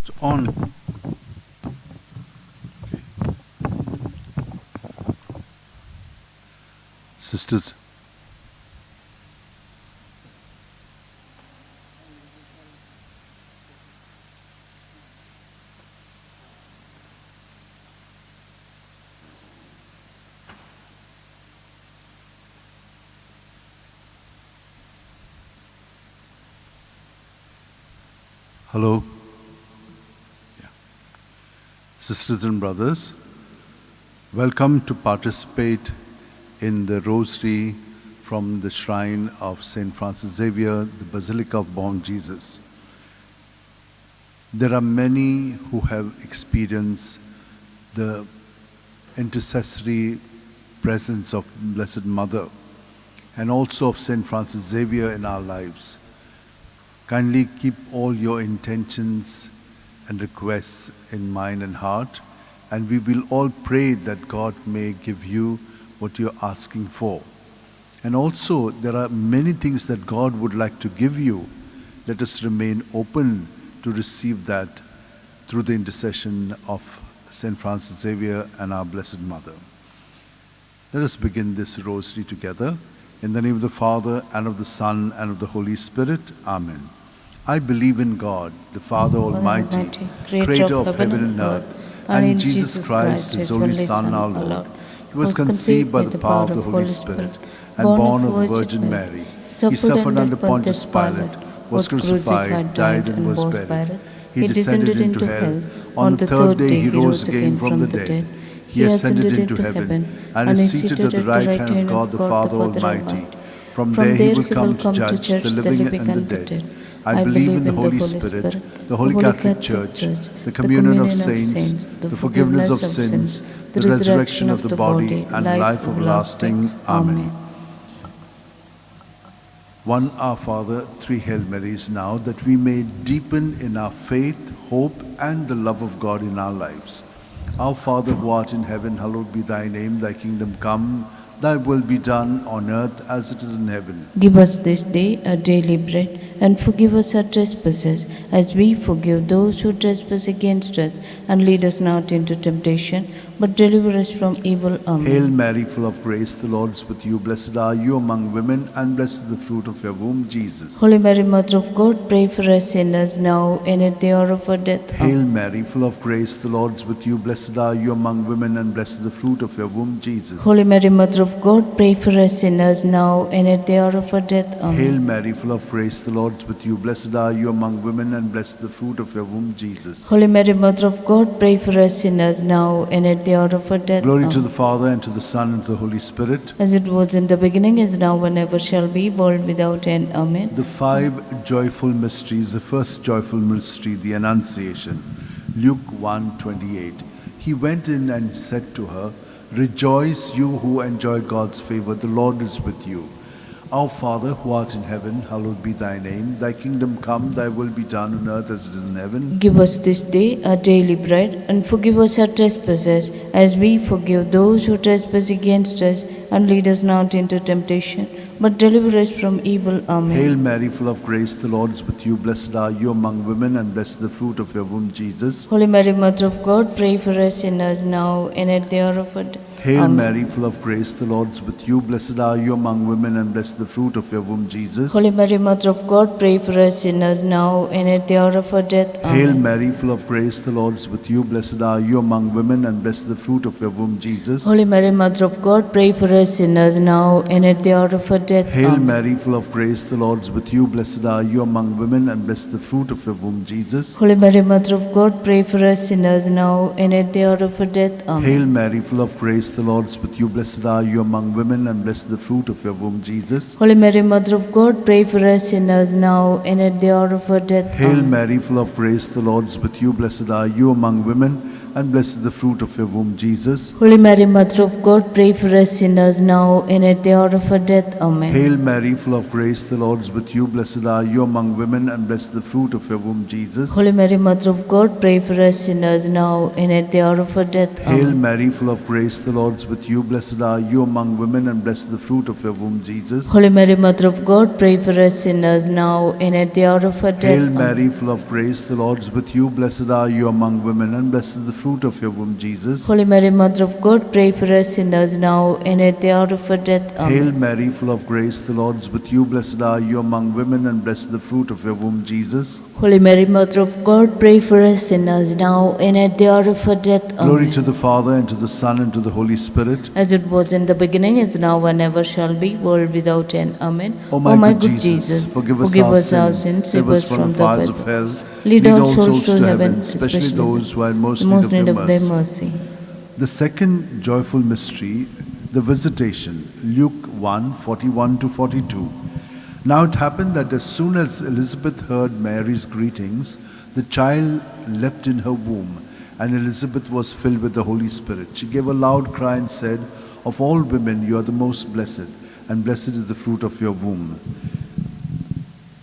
It's on. Okay. Sisters. Hello. Yeah. Sisters and brothers, welcome to participate in the Rosary from the shrine of St. Francis Xavier, the Basilica of Bom, Jesus. There are many who have experienced the intercessory presence of Blessed Mother and also of St. Francis Xavier in our lives. Kindly keep all your intentions and requests in mind and heart, and we will all pray that God may give you what you're asking for. And also, there are many things that God would like to give you. Let us remain open to receive that through the intercession of St. Francis Xavier and our Blessed Mother. Let us begin this rosary together. In the name of the Father, and of the Son, and of the Holy Spirit. Amen. I believe in God, the Father Almighty, creator of heaven and earth, and in Jesus Christ, His only Son, our Lord. He was conceived by the power of the Holy Spirit, and born of the Virgin Mary. He suffered under Pontius Pilate, was crucified, died, and was buried. He descended into hell. On the third day He rose again from the dead. He ascended into heaven, and is seated at the right hand of God the Father Almighty. From there He will come to judge the living and the dead. I believe in the Holy Spirit, the Holy Catholic Church, the communion of saints, the forgiveness of sins, the resurrection of the body, and life everlasting. Amen. One Our Father, three Hail Marys now, that we may deepen in our faith, hope, and the love of God in our lives. Our Father who art in heaven, hallowed be thy name. Thy kingdom come, thy will be done on earth as it is in heaven. Give us this day our daily bread, and forgive us our trespasses, as we forgive those who trespass against us. And lead us not into temptation, but deliver us from evil. Amen. Hail Mary, full of grace, the Lord is with you. Blessed are you among women, and blessed is the fruit of your womb, Jesus. Holy Mary, Mother of God, pray for us sinners, now and at the hour of our death. Hail Mary, full of grace, the Lord is with you. Blessed are you among women, and blessed is the fruit of your womb, Jesus. Holy Mary, Mother of God, pray for us sinners, now and at the hour of our death. Amen. Hail Mary, full of grace, the Lord is with you. Blessed are you among women, and blessed is the fruit of your womb, Jesus. Holy Mary, Mother of God, pray for us sinners, now and at the hour of our death. Glory to the Father, and to the Son, and to the Holy Spirit. As it was in the beginning, is now, and ever shall be, world without end. Amen. The five joyful mysteries. The first joyful mystery, the Annunciation. Luke 1:28. He went in and said to her, Rejoice, you who enjoy God's favor, the Lord is with you. Our Father, who art in heaven, hallowed be thy name. Thy kingdom come, thy will be done on earth as it is in heaven. Give us this day our daily bread, and forgive us our trespasses, as we forgive those who trespass against us. And lead us not into temptation, but deliver us from evil. Amen. Hail Mary, full of grace, the Lord is with you. Blessed are you among women, and blessed is the fruit of your womb, Jesus. Holy Mary, Mother of God, pray for us sinners, now and at the hour of our death. Hail Amen. Mary, full of grace, the Lord is with you. Blessed are you among women, and blessed is the fruit of your womb, Jesus. Holy Mary, Mother of God, pray for us sinners, now and at the hour of our death. Amen. Hail Mary, full of grace, the Lord is with you. Blessed are you among women, and blessed is the fruit of your womb, Jesus. Holy Mary, Mother of God, pray for us sinners, now and at the hour of our death. Hail Amen. Mary, full of grace, the Lord is with you. Blessed are you among women, and blessed is the fruit of your womb, Jesus. Holy Mary, Mother of God, pray for us sinners, now and at the hour of our death. Amen. Hail Mary, full of grace, the Lord is with you. Blessed are you among women, and blessed is the fruit of your womb, Jesus. Holy Mary, Mother of God, pray for us sinners, now and at the hour of our death. Hail Amen. Mary, full of grace, the Lord is with you. Blessed are you among women, and blessed is the fruit of your womb, Jesus. Holy Mary, Mother of God, pray for us sinners now and at the hour of our death. Amen. Hail Mary, full of grace, the Lord is with you. Blessed are you among women, and blessed is the fruit of your womb, Jesus. Holy Mary, Mother of God, pray for us sinners now and at the hour of our death. Hail Amen. Mary, full of grace, the Lord is with you. Blessed are you among women, and blessed is the fruit of your womb, Jesus. Holy Mary, Mother of God, pray for us sinners now and at the hour of our death. Hail Amen. Mary, full of grace, the Lord is with you. Blessed are you among women, and blessed is the fruit of your womb, Jesus. Holy Mary, Mother of God, pray for us sinners now and at the hour of our death. Amen. Hail Mary, full of grace, the Lord is with you. Blessed are you among women, and blessed is the fruit of your womb, Jesus. Holy Mary, Mother of God, pray for us sinners now and at the hour of our death. Glory Amen. to the Father, and to the Son, and to the Holy Spirit. As it was in the beginning, is now, and ever shall be, world without end. Amen. O my good Jesus, forgive us our sins, save us from the fires of hell. Lead all souls to heaven, especially those who are in most the most need need of of your thy mercy. mercy. The second joyful mystery, the visitation, Luke 1, 41 to 42. Now it happened that as soon as Elizabeth heard Mary's greetings, the child leapt in her womb, and Elizabeth was filled with the Holy Spirit. She gave a loud cry and said, "Of all women you are the most blessed, and blessed is the fruit of your womb.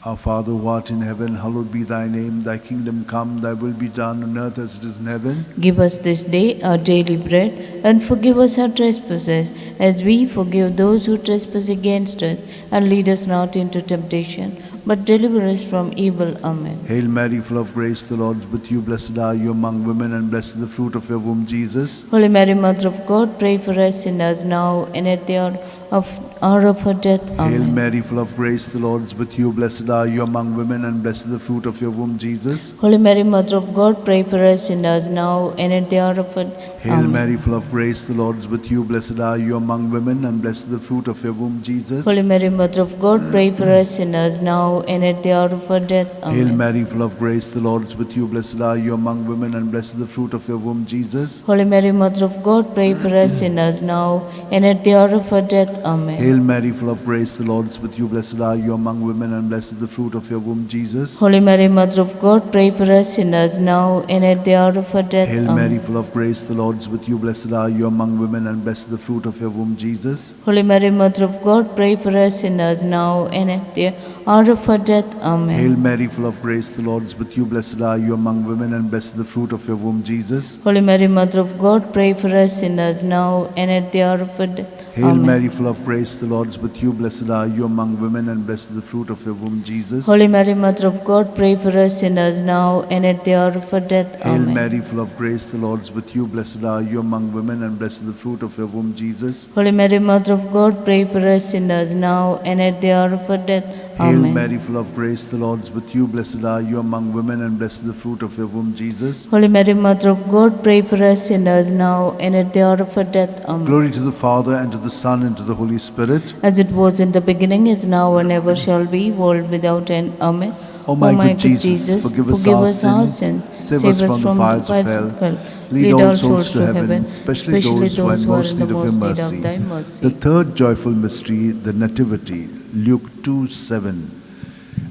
Our Father who art in heaven, hallowed be thy name. Thy kingdom come, thy will be done on earth as it is in heaven. Give us this day our daily bread, and forgive us our trespasses, as we forgive those who trespass against us. And lead us not into temptation, but deliver us from evil. Amen. Hail Mary, full of grace, the Lord is with you. Blessed are you among women, and blessed is the fruit of your womb, Jesus. Holy Mary, Mother of God, pray for us sinners now and at the hour of our death. Amen. Hail Mary, full of grace, the Lord is with you. Blessed are you among women, and blessed is the fruit of your womb, Jesus. Holy Mary, Mother of God, pray for us sinners now and at the hour of our death. Hail Amen. Mary, full of grace, the Lord is with you. Blessed are you among women, and blessed is the fruit of your womb, Jesus. Holy Mary, Mother of God, pray for us sinners now and at the hour of our death. Hail Amen. Mary, full of grace, the Lord is with you. Blessed are you among women, and blessed is the fruit of your womb, Jesus. Holy Mary, Mother of God, pray for us sinners now and at the hour of our death. Amen. Hail Mary, full of grace, the Lord is with you. Blessed are you among women, and blessed is the fruit of your womb, Jesus. Holy Mary, Mother of God, pray for us sinners now and at the hour of our death. Hail Amen. Mary, full of grace, the Lord is with you. Blessed are you among women, and blessed is the fruit of your womb, Jesus. Holy Mary, Mother of God, pray for us sinners now and at the hour of our death. Amen. Hail Mary, full of grace, the Lord is with you. Blessed are you among women, and blessed is the fruit of your womb, Jesus. Holy Mary, Mother of God, pray for us sinners now and at the hour of our death. Hail Amen. Mary, full of grace, the Lord is with you. Blessed are you among women, and blessed is the fruit of your womb, Jesus. Holy Mary, Mother of God, pray for us sinners now and at the hour of our death. Hail Amen. Mary, full of grace, the Lord is with you. Blessed are you among women, and blessed is the fruit of your womb, Jesus. Holy Mary, Mother of God, pray for us sinners now and at the hour of our death. Hail Amen. Mary, full of grace, the Lord is with you. Blessed are you among women, and blessed is the fruit of your womb, Jesus. Holy Mary, Mother of God, pray for us sinners now and at the hour of our death. Amen. Glory to the Father, and to the Son, and to the Holy Spirit. As it was in the beginning, is now, and ever shall be, world without end. Amen. O my good Jesus, forgive us our sins, save us from the fires of hell. Lead all souls to heaven, especially those who are in most need of your mercy. The third joyful mystery, the Nativity, Luke 2:7.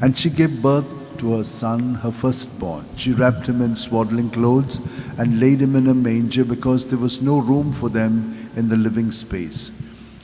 And she gave birth to her son, her firstborn. She wrapped him in swaddling clothes and laid him in a manger, because there was no room for them in the living space.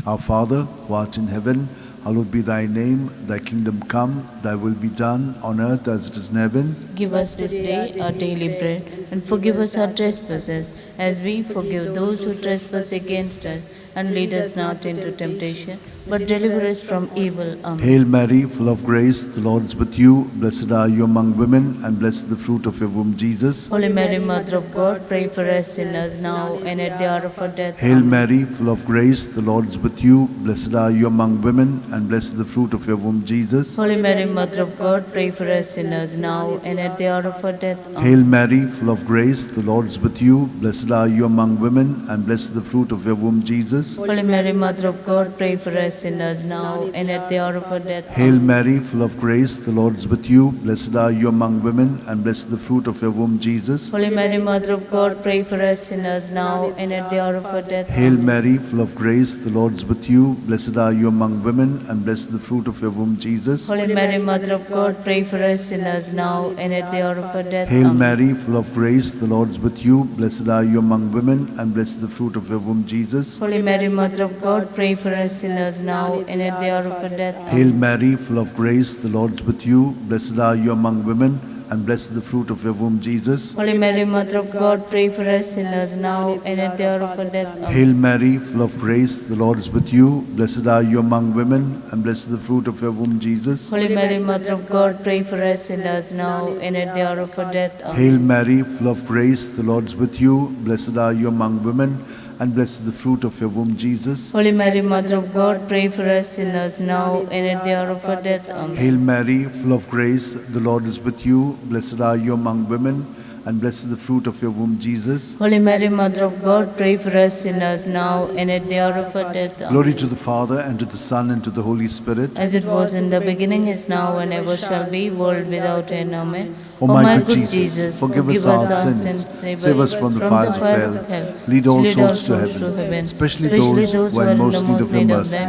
Our Father, who art in heaven, hallowed be thy name. Thy kingdom come, thy will be done on earth as it is in heaven. Give us this day our daily bread, and forgive us our trespasses, as we forgive those who trespass against us. And lead us not into temptation, but deliver us from evil. Amen. Hail Mary, full of grace, the Lord is with you. Blessed are you among women, and blessed is the fruit of your womb, Jesus. Holy Mary, Mother of God, pray for us sinners now and at the hour of our death. Hail Amen. Mary, full of grace, the Lord is with you. Blessed are you among women, and blessed is the fruit of your womb, Jesus. Holy Mary, Mother of God, pray for us sinners now and at the hour of our death. Amen. Hail Mary, full of grace, the Lord is with you. Blessed blessed are you among women, and blessed the fruit of your womb, Jesus. Holy Mary, Mother of God, pray for us sinners now and at the hour of our death. Hail Amen. Mary, full of grace, the Lord is with you. Blessed are you among women, and blessed the fruit of your womb, Jesus. Holy Mary, Mother of God, pray for us sinners now and at the hour of our death. Hail Amen. Mary, full of grace, the Lord is with you. Blessed are you among women, and blessed the fruit of your womb, Jesus. Holy Mary, Mother of God, pray for us sinners now and at the hour of our death. Hail Amen. Mary, full of grace, the Lord is with you. Blessed are you among women, and blessed the fruit of your womb, Jesus. Holy Mary, Mother of God, pray for us sinners now and at the hour of our death. Hail Amen. Mary, full of grace, the Lord is with you. Blessed are you among women, and blessed the fruit of your womb, Jesus. Holy Mary, Mother of God, pray for us sinners now and at the hour of our death. Amen. Hail Mary, full of grace, the Lord is with you. Blessed are you among women, and blessed the fruit of your womb, Jesus. Holy Mary, Mother of God, pray for us sinners now and at the hour of our death. Amen. Hail Mary, full of grace, the Lord is with you. Blessed are you among women, and blessed the fruit of your womb, Jesus. Holy Mary, Mother of God, pray for us sinners now and at the hour of our death. Amen. Hail Mary, full of grace, the Lord is with you. Blessed are you among women, and blessed the fruit of your womb, Jesus. Holy Mary, Mother of God, pray for us sinners now and at the hour of our death. Amen. Glory to the Father, and to the Son, and to the Holy Spirit. As it was in the beginning, is now, and ever shall be, world without end. Amen. O my good Jesus, forgive us our sins, save us from the fires of hell, lead all souls to heaven, especially those who are in most need of your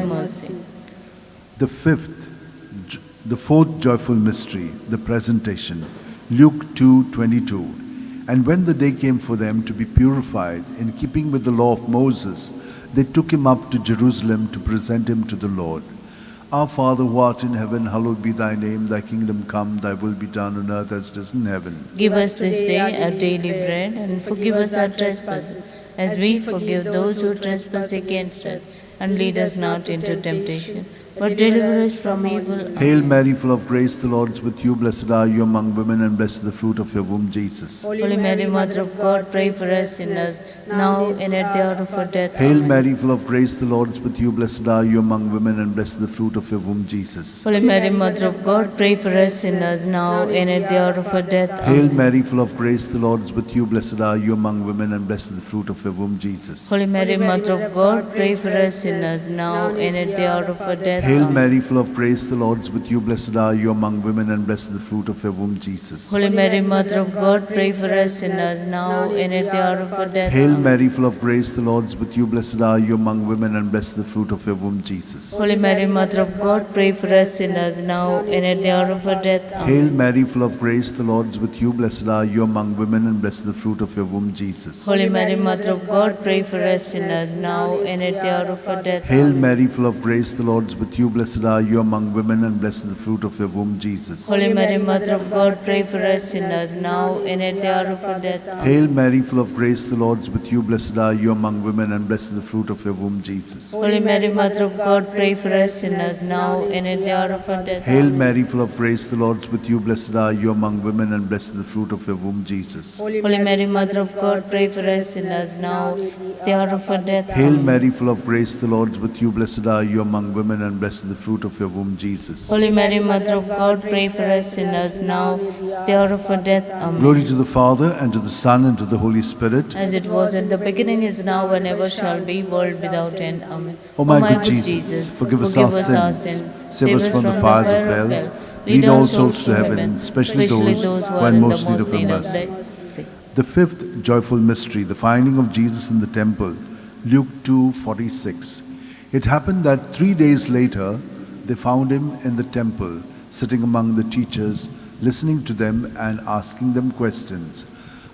mercy. The fourth joyful mystery, the presentation. Luke 2:22. And when the day came for them to be purified, in keeping with the law of Moses, they took him up to Jerusalem to present him to the Lord. Our Father who art in heaven, hallowed be thy name. Thy kingdom come, thy will be done on earth as it is in heaven. Give us this day our daily bread, and forgive us our trespasses, as we forgive those who trespass against us. And lead us not into temptation, but deliver us from evil. Hail Mary, full of grace, the Lord is with you. Blessed are you among women, and blessed the fruit of your womb, Jesus. Holy Mary, Mother of God, pray for us sinners, now and at the hour of our death. Hail Amen. Mary, full of grace, the Lord is with you. Blessed are you among women, and blessed the fruit of your womb, Jesus. Holy Mary, Mother of God, pray for us sinners, now and at the hour of our death. Hail Amen. Mary, full of grace, the Lord is with you. Blessed are you among women, and blessed the fruit of your womb, Jesus. Holy Mary, Mother of God, pray for us sinners, now and at the hour of our death. Hail Amen. Mary, full of grace, the Lord is with you. Blessed are you among women, and blessed the fruit of your womb, Jesus. Holy Mary, Mother of God, pray for us sinners, now and at the hour of our death. Hail Amen. Mary, full of grace, the Lord is with you. Blessed are you among women, and blessed the fruit of your womb, Jesus. Holy Mary, Mother of God, pray for us sinners, now and at the hour of our death. Amen. Hail Mary, full of grace, the Lord is with you. Blessed are you among women, and blessed the fruit of your womb, Jesus. Holy Mary, Mother of God, pray for us sinners, now and at the hour of our death. Hail Amen. Mary, full of grace, the Lord is with you. Blessed are you among women, and blessed the fruit of your womb, Jesus. Holy Mary, Mother of God, pray for us sinners, now and at the hour of our death. Amen. Hail Mary, full of grace, the Lord is with you. Blessed are you among women, and blessed the fruit of your womb, Jesus. Holy Mary, Mother of God, pray for us sinners, now and at the hour of our death. Hail Amen. Mary, full of grace, the Lord is with you. Blessed are you among women, and blessed the fruit of your womb, Jesus. Holy Mary, Mother of God, pray for us sinners, now at the hour of our death. Hail Amen. Mary, full of grace, the Lord is with you. Blessed are you among women, and blessed the fruit of your womb, Jesus. Holy Mary, Mother of God, pray for us sinners, now at the hour of our death. Amen. Glory to the Father, and to the Son, and to the Holy Spirit. As it was in the beginning, is now, and ever shall be, world without end. Amen. O my good Jesus, forgive us our sins, save us from the fires of hell, lead all souls to heaven, especially those who are in most need of your mercy. The fifth joyful mystery, the finding of Jesus in the temple. Luke 2:46. It happened that 3 days later, they found him in the temple, sitting among the teachers, listening to them and asking them questions.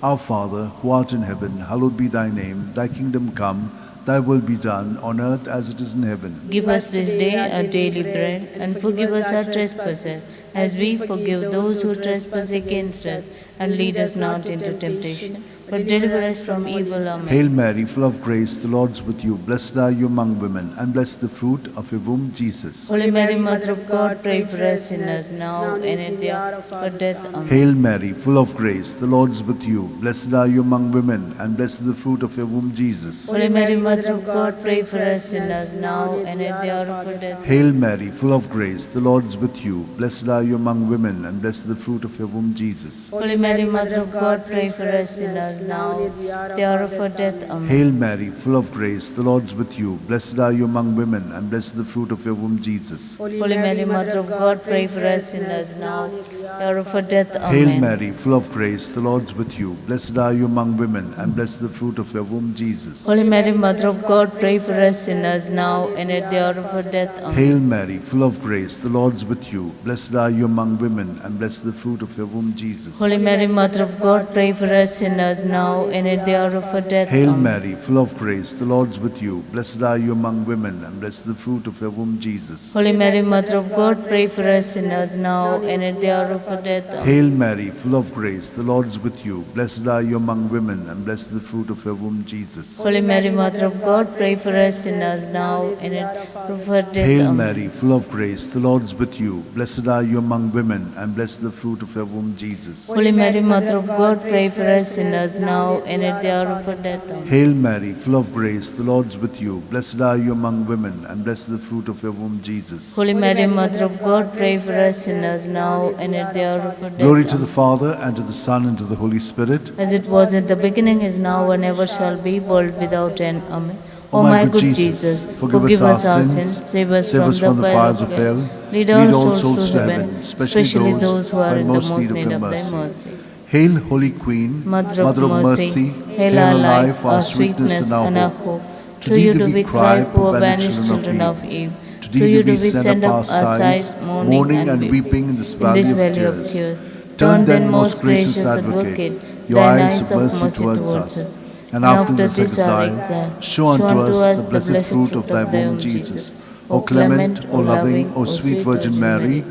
Our Father, who art in heaven, hallowed be thy name. Thy kingdom come, thy will be done, on earth as it is in heaven. Give us this day our daily bread, and forgive us our trespasses, as we forgive those who trespass against us. And lead us not into temptation, but deliver us from evil. Amen. Hail Mary, full of grace, the Lord is with you. Blessed are you among women, and blessed the fruit of your womb, Jesus. Holy Mary, Mother of God, pray for us sinners, now and at the hour of our death. Amen. Hail Mary, full of grace, the Lord is with you. Blessed are you among women, and blessed the fruit of your womb, Jesus. Holy Mary, Mother of God, pray for us sinners, now and at the hour of our death. Hail Mary, full of grace, the Lord is with you. Blessed are you among women, and blessed the fruit of your womb, Jesus. Holy Mary, Mother of God, pray for us sinners, as now and at the hour of our death. Amen. Hail Mary, full of grace, the Lord's with you. Blessed are you among women, and blessed the fruit of your womb, Jesus. Holy Mary, Mother of God, pray for us sinners now and at the hour of our death. Amen. Hail Mary, full of grace, the Lord's with you. Blessed are you among women, and blessed the fruit of your womb, Jesus. Holy Mary, Mother of God, pray for us sinners now and at the hour of our death. Amen. Hail Mary, full of grace, the Lord's with you. Blessed are you among women, and blessed the fruit of your womb, Jesus. Holy Mary, Mother of God, pray for us sinners now and at the hour of our death. Hail Amen. Mary, full of grace, the Lord's with you. Blessed are you among women, and blessed the fruit of your womb, Jesus. Holy Mary, Mother of God, pray for us sinners now and at the hour of our death. Amen. Hail Mary, full of grace, the Lord's with you. Blessed are you among women, and blessed the fruit of your womb, Jesus. Holy Mary, Mother of God, pray for us sinners now and at the hour of our death. Hail Amen. Mary, full of grace, the Lord's with you. Blessed are you among women, and blessed the fruit of your womb, Jesus. Holy Mary, Mother of God, pray for us sinners now and at the hour of our death. Amen. Hail Mary, full of grace, the Lord's with you. Blessed are you among women, and blessed the fruit of your womb, Jesus. Holy Mary, Mother of God, pray for us sinners now and at the hour of our death. Glory to the Amen. Father, and to the Son, and to the Holy Spirit. As it was at the beginning, is now, and ever shall be, world without end. Amen. O my good Jesus, forgive us our sins, save us from the fires of hell, lead all souls to heaven, especially those who are in the most need of thy mercy. Hail, Holy Queen, Mother of mercy, hail our life, our sweetness, and our hope. To you do we cry, poor banished children of Eve. To you do we send up our sighs, mourning and weeping in this in valley this of valley of tears. tears. Turn then, most gracious Advocate, your eyes of mercy towards us, and after this our exile, show unto us the blessed fruit of thy womb, Jesus. O clement, O loving, O sweet Virgin Mary,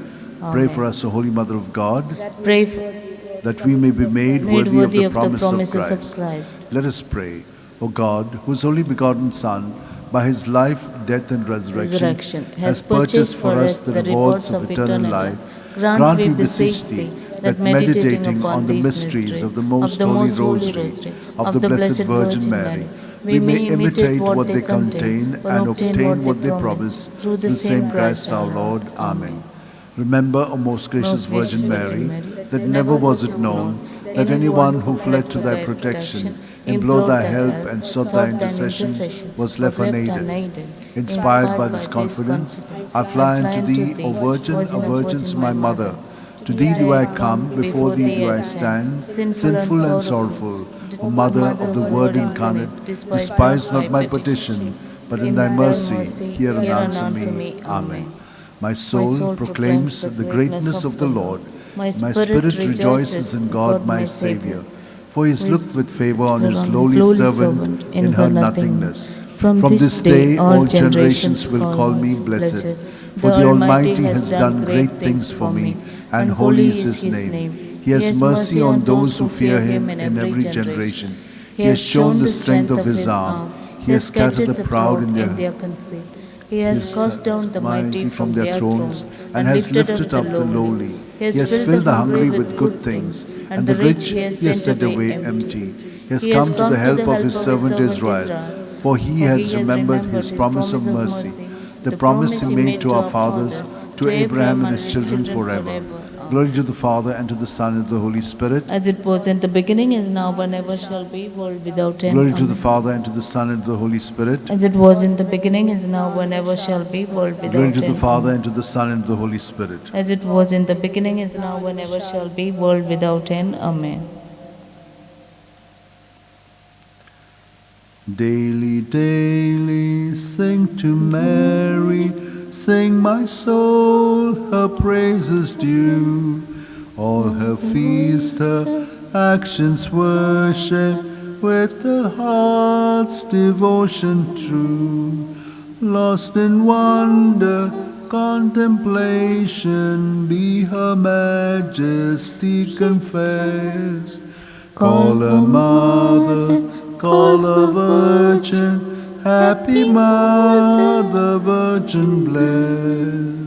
pray for us, O Holy Mother of God, Pray for that we may be made worthy of the promises of of Christ. Christ. Let us pray. O God, whose only begotten Son, by his life, death, and resurrection, has purchased for us the rewards of eternal life. Grant, we beseech thee, that meditating upon the mysteries of the most holy Rosary of the Blessed Virgin Mary, we may imitate what they contain and obtain what they promise through the same Christ our Lord. Amen. Remember, O most gracious Virgin Mary, that never was it known that anyone who fled to thy protection, implored thy help, and sought thy intercession was left unaided. Inspired by this confidence, I fly unto thee, O Virgin of Virgins, my Mother. To thee do I come, before thee do I stand, sinful and sorrowful. O Mother of the Word incarnate, despise not my petition, but in thy mercy hear and answer me. Amen. My soul proclaims the greatness of the Lord. My spirit rejoices in God my Saviour, for he has looked with favour on his lowly servant in her nothingness. From this day all generations will call me blessed, for the Almighty has done great things for me, and holy is his name. He has mercy on those who fear him in every generation. He has shown the strength of his arm. He has scattered the proud in their conceit. He has cast down the mighty from their thrones, and has lifted up the lowly. He has filled the hungry with good things, and the rich he has sent away empty. He has come to the help of his servant Israel, for he has remembered his promise of mercy, the promise he made to our fathers, to Abraham and his children forever. Glory to the Father, and to the Son, and to the Holy Spirit. As it was in the beginning, is now, and ever shall be, world without end. Glory to the Amen. Father, and to the Son, and to the Holy Spirit. As it was in the beginning, is now, and ever shall be, world without Glory end. to the Father, and to the Son, and to the Holy Spirit. As it was in the beginning, is now, and ever shall be, world without end. Amen. Daily, daily, sing to Mary, sing my soul, her praises due. All her feast, her actions worship, with the heart's devotion true. Lost in wonder, contemplation, be her majesty confessed. Call her mother, call her virgin, happy mother, virgin blessed.